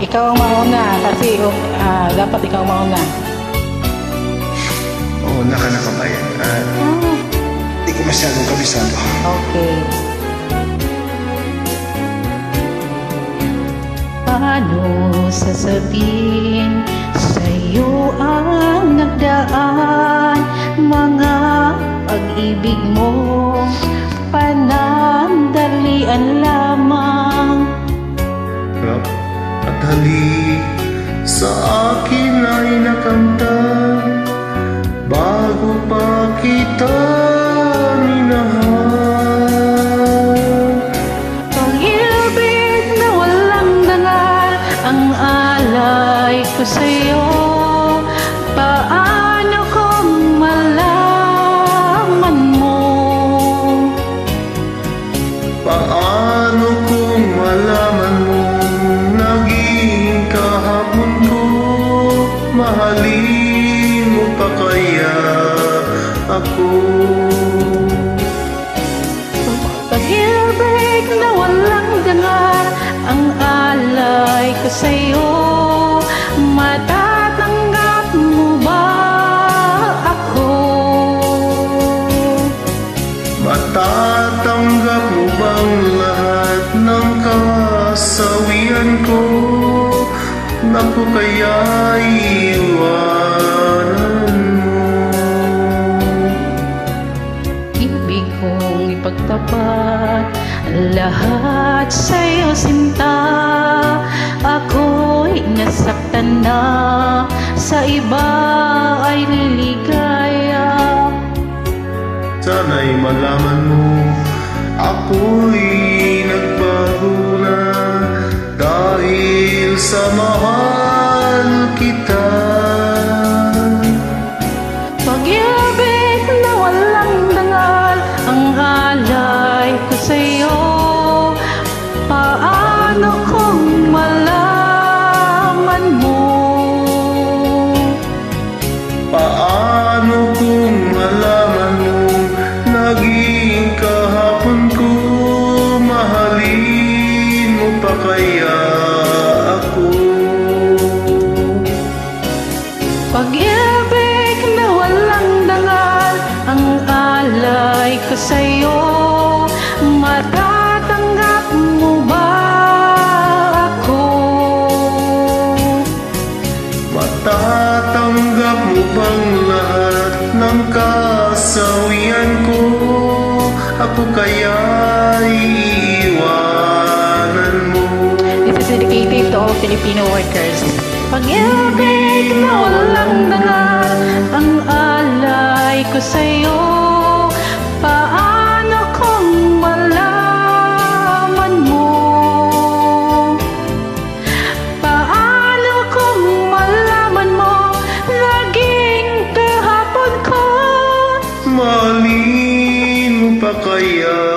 Ikaw ang mauna kasi dapat ikaw mauna. Oo, naka-nakabayan. Hindi ko masyadong kabisado. Okay. Paano sasabihin sa'yo ang nagdaan, mga pag-ibig mo panandalian lamang. At halik sa akin ay nakanta bago pa kita minahal. Pag-ibig na walang dangal, ang alay ko sa'yo. Paano kung malaman mo? Paano kung malaman mo naging kahapon ko? Mahalin mo pa kaya ako? Pag-ibig na walang dangal, ang alay ko sa'yo. Matatanggap mo ba ako? Matatanggap mo bang lahat ng kasawian ko? Naku, kaya iwanan mo. Ibig kong ipagtapat lahat sa'yo, sinta. Ako'y nasaktan na, sa iba ay liligaya. Sana'y malaman mo, ako'y nagbago na dahil sa mahal kita. Pag-ibig na walang dangal, ang alay ko sa'yo. Paano kung malaman mo? Paano kung malaman mo naging kahapon ko? Mahalin mo pa kaya ako? Pag-ibig na walang dangal, ang alay ko sa'yo. Matatanggap mo ba ako? Matatanggap mo bang lahat ng kasawian ko? Ako kaya iiwanan mo? This is dedicated to all Filipino workers. Pag-ibig na walang dangal, ang alay ko sa'yo. Paano kung malaman mo? Paano kung malaman mo naging kahapon ko? Mahalin mo pa kaya